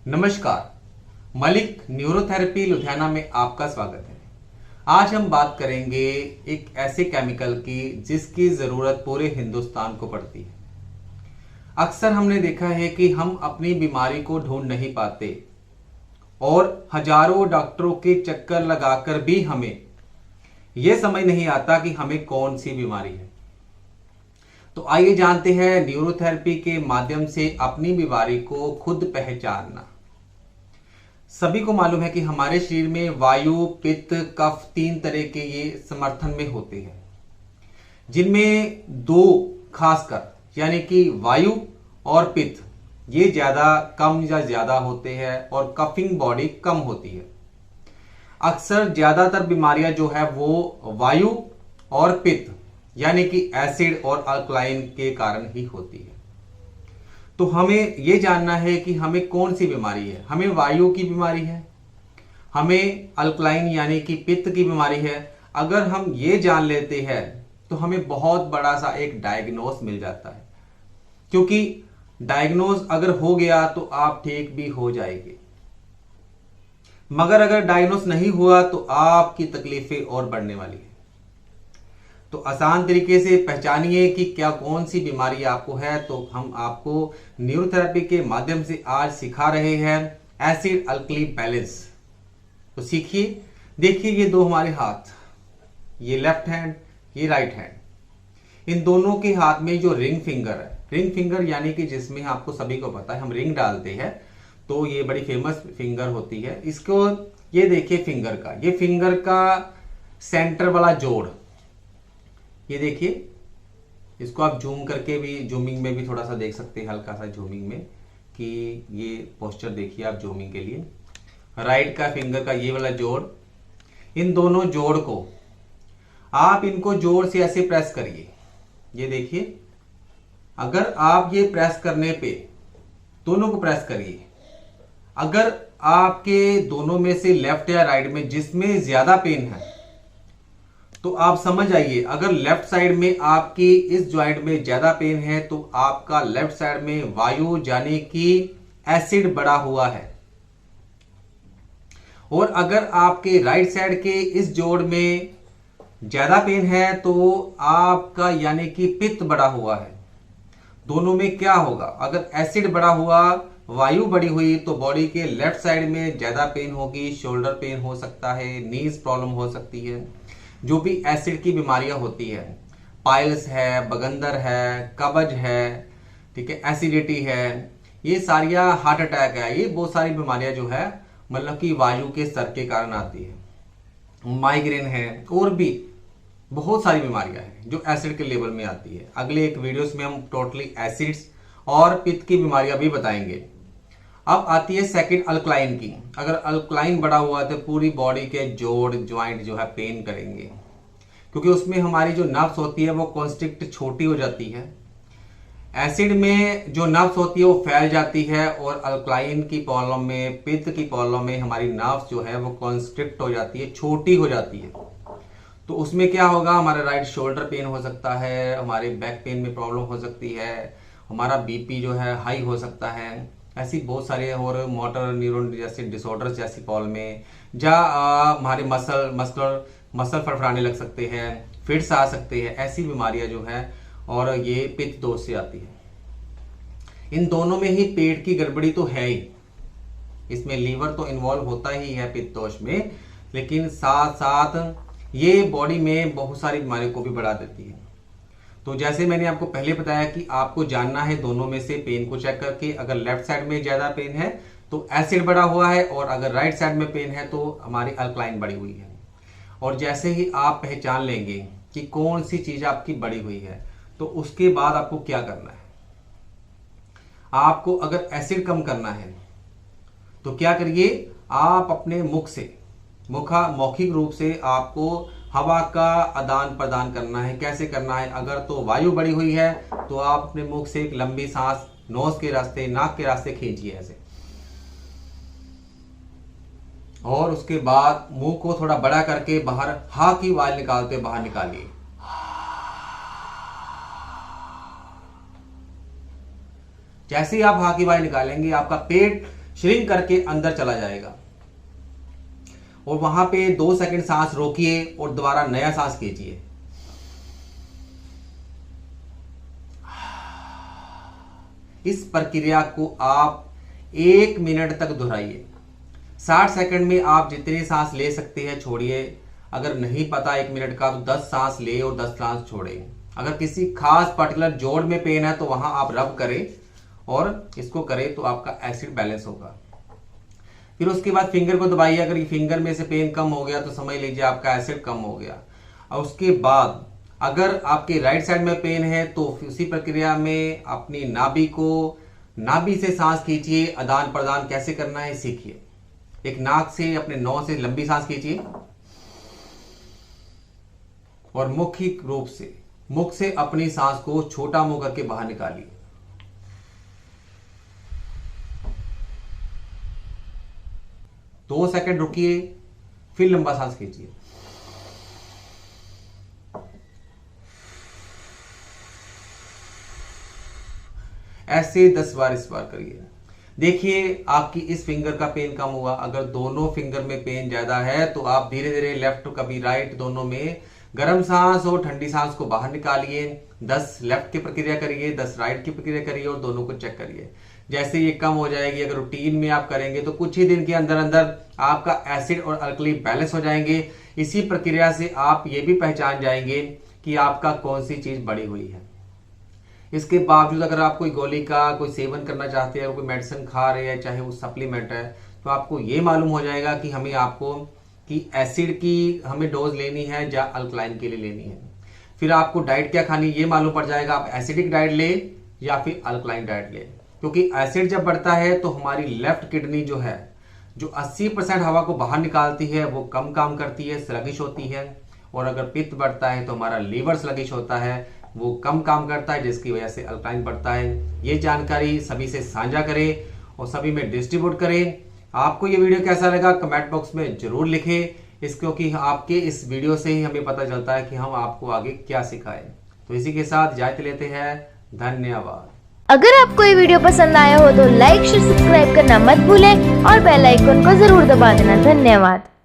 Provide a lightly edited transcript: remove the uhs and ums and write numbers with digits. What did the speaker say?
नमस्कार। मलिक न्यूरोथेरेपी लुधियाना में आपका स्वागत है। आज हम बात करेंगे एक ऐसे केमिकल की जिसकी जरूरत पूरे हिंदुस्तान को पड़ती है। अक्सर हमने देखा है कि हम अपनी बीमारी को ढूंढ नहीं पाते और हजारों डॉक्टरों के चक्कर लगाकर भी हमें यह समझ नहीं आता कि हमें कौन सी बीमारी है। तो आइए जानते हैं न्यूरोथेरेपी के माध्यम से अपनी बीमारी को खुद पहचानना। सभी को मालूम है कि हमारे शरीर में वायु, पित्त, कफ तीन तरह के ये समर्थन में होते हैं, जिनमें दो खासकर यानी कि वायु और पित्त ये ज्यादा कम या ज्यादा होते हैं और कफिंग बॉडी कम होती है। अक्सर ज्यादातर बीमारियां जो है वो वायु और पित्त यानी कि एसिड और अल्कलाइन के कारण ही होती है। तो हमें यह जानना है कि हमें कौन सी बीमारी है। हमें वायु की बीमारी है, हमें अल्कलाइन यानी कि पित्त की बीमारी है। अगर हम ये जान लेते हैं तो हमें बहुत बड़ा सा एक डायग्नोस मिल जाता है, क्योंकि डायग्नोस अगर हो गया तो आप ठीक भी हो जाएंगे, मगर अगर डायग्नोस नहीं हुआ तो आपकी तकलीफें और बढ़ने वाली है। तो आसान तरीके से पहचानिए कि क्या कौन सी बीमारी आपको है। तो हम आपको न्यूरोथेरेपी के माध्यम से आज सिखा रहे हैं एसिड अल्कली बैलेंस। तो सीखिए। देखिए ये दो हमारे हाथ, ये लेफ्ट हैंड, ये राइट हैंड। इन दोनों के हाथ में जो रिंग फिंगर है, रिंग फिंगर यानी कि जिसमें आपको सभी को पता है हम रिंग डालते हैं, तो ये बड़ी फेमस फिंगर होती है। इसको ये देखिए फिंगर का, ये फिंगर का सेंटर वाला जोड़, ये देखिए। इसको आप जूम करके भी, जूमिंग में भी थोड़ा सा देख सकते हैं, हल्का सा जूमिंग में, कि ये पोस्चर देखिए आप जूमिंग के लिए। राइट का फिंगर का ये वाला जोड़, इन दोनों जोड़ को आप इनको जोर से ऐसे प्रेस करिए। ये देखिए, अगर आप ये प्रेस करने पे, दोनों को प्रेस करिए। अगर आपके दोनों में से लेफ्ट या राइट में जिसमें ज्यादा पेन है तो आप समझ आइए, अगर लेफ्ट साइड में आपकी इस जॉइंट में ज्यादा पेन है तो आपका लेफ्ट साइड में वायु यानी कि एसिड बढ़ा हुआ है। और अगर आपके राइट साइड के इस जोड़ में ज्यादा पेन है तो आपका यानी कि पित्त बढ़ा हुआ है। दोनों में क्या होगा, अगर एसिड बढ़ा हुआ, वायु बढ़ी हुई, तो बॉडी के लेफ्ट साइड में ज्यादा पेन होगी, शोल्डर पेन हो सकता है, नीज प्रॉब्लम हो सकती है। जो भी एसिड की बीमारियां होती है, पाइल्स है, बगंदर है, कब्ज है, ठीक है, एसिडिटी है, ये सारियां, हार्ट अटैक है, ये बहुत सारी बीमारियां जो है मतलब कि वायु के स्तर के कारण आती है। माइग्रेन है, और भी बहुत सारी बीमारियां हैं जो एसिड के लेवल में आती है। अगले एक वीडियोस में हम टोटली एसिड्स और पित्त की बीमारियां भी बताएंगे। अब आती है सेकंड अल्कलाइन की। अगर अल्कलाइन बढ़ा हुआ है तो पूरी बॉडी के जोड़, ज्वाइंट जो है पेन करेंगे, क्योंकि उसमें हमारी जो नर्व्स होती है वो कॉन्स्ट्रिक्ट छोटी हो जाती है। एसिड में जो नर्व्स होती है वो फैल जाती है, और अल्कलाइन की प्रॉब्लम में, पित्त की प्रॉब्लम में हमारी नर्व्स जो है वो कॉन्स्ट्रिक्ट हो जाती है, छोटी हो जाती है। तो उसमें क्या होगा, हमारा राइट शोल्डर पेन हो सकता है, हमारे बैक पेन में प्रॉब्लम हो सकती है, हमारा बीपी जो है हाई हो सकता है। ऐसी बहुत सारे और मोटर न्यूरॉन जैसे डिसऑर्डर्स जैसी प्रॉब्लम, जहाँ हमारे मसल फड़फड़ाने लग सकते हैं, फिट्स आ सकते हैं। ऐसी बीमारियां जो है, और ये पित्त दोष से आती है। इन दोनों में ही पेट की गड़बड़ी तो है ही, इसमें लीवर तो इन्वॉल्व होता ही है पित्त दोष में, लेकिन साथ साथ ये बॉडी में बहुत सारी बीमारियों को भी बढ़ा देती है। तो जैसे मैंने आपको पहले बताया कि आपको जानना है दोनों में से पेन को चेक करके, अगर लेफ्ट साइड में ज्यादा पेन है तो एसिड बढ़ा हुआ है, और अगर राइट साइड में पेन है तो हमारी अल्कलाइन बढ़ी हुई है। और जैसे ही आप पहचान लेंगे कि कौन सी चीज आपकी बढ़ी हुई है, तो उसके बाद आपको क्या करना है। आपको अगर एसिड कम करना है तो क्या करिए, आप अपने मुख से, मौखिक रूप से आपको हवा का आदान प्रदान करना है। कैसे करना है, अगर तो वायु बढ़ी हुई है तो आप अपने मुख से एक लंबी सांस नोज के रास्ते, नाक के रास्ते खींचिए ऐसे, और उसके बाद मुंह को थोड़ा बड़ा करके बाहर हा की आवाज निकालते बाहर निकालिए। जैसे ही आप हा की आवाज निकालेंगे आपका पेट श्रिंक करके अंदर चला जाएगा। और वहां पे 2 सेकंड सांस रोकिए और दोबारा नया सांस कीजिए। इस प्रक्रिया को आप 1 मिनट तक दोहराइए। 60 सेकंड में आप जितनी सांस ले सकते हैं छोड़िए। अगर नहीं पता 1 मिनट का तो 10 सांस ले और 10 सांस छोड़े। अगर किसी खास पर्टिकुलर जोड़ में पेन है तो वहां आप रब करें और इसको करें तो आपका एसिड बैलेंस होगा। फिर उसके बाद फिंगर को दबाइए। अगर ये फिंगर में से पेन कम हो गया तो समझ लीजिए आपका एसिड कम हो गया। और उसके बाद अगर आपके राइट साइड में पेन है तो उसी प्रक्रिया में अपनी नाभि से सांस खींचिए। आदान प्रदान कैसे करना है सीखिए। एक नाक से अपने नौ से लंबी सांस खींचिए और मौखिक रूप से मुख से अपनी सांस को छोटा मुंह करके बाहर निकालिए। दो सेकंड रुकिए, फिर लंबा सांस खींचिए। ऐसे 10 बार इस बार करिए। देखिए आपकी इस फिंगर का पेन कम हुआ। अगर दोनों फिंगर में पेन ज्यादा है तो आप धीरे धीरे लेफ्ट कभी राइट दोनों में गर्म सांस और ठंडी सांस को बाहर निकालिए। 10 लेफ्ट की प्रक्रिया करिए, 10 राइट की प्रक्रिया करिए और दोनों को चेक करिए। जैसे ये कम हो जाएगी, अगर रूटीन में आप करेंगे तो कुछ ही दिन के अंदर अंदर आपका एसिड और अल्कली बैलेंस हो जाएंगे। इसी प्रक्रिया से आप ये भी पहचान जाएंगे कि आपका कौन सी चीज बढ़ी हुई है। इसके बावजूद अगर आप कोई गोली का कोई सेवन करना चाहते हैं, कोई मेडिसिन खा रहे हैं, चाहे वो सप्लीमेंट है, तो आपको ये मालूम हो जाएगा कि हमें आपको कि एसिड की हमें डोज लेनी है या अल्कलाइन के लिए लेनी है। फिर आपको डाइट क्या खानी ये मालूम पड़ जाएगा, आप एसिडिक डाइट ले या फिर अल्कलाइन डाइट ले। क्योंकि एसिड जब बढ़ता है तो हमारी लेफ्ट किडनी जो है, जो 80% हवा को बाहर निकालती है, वो कम काम करती है, स्लगिश होती है। और अगर पित्त बढ़ता है तो हमारा लीवर स्लगिश होता है, वो कम काम करता है, जिसकी वजह से अल्कलाइन बढ़ता है। ये जानकारी सभी से साझा करें और सभी में डिस्ट्रीब्यूट करें। आपको ये वीडियो कैसा लगा कमेंट बॉक्स में जरूर लिखें, क्योंकि आपके इस वीडियो से ही हमें पता चलता है कि हम आपको आगे क्या सिखाएं। तो इसी के साथ इजाजत लेते हैं। धन्यवाद। अगर आपको ये वीडियो पसंद आया हो तो लाइक शेयर सब्सक्राइब करना मत भूलें और बेल आइकन को जरूर दबा देना। धन्यवाद।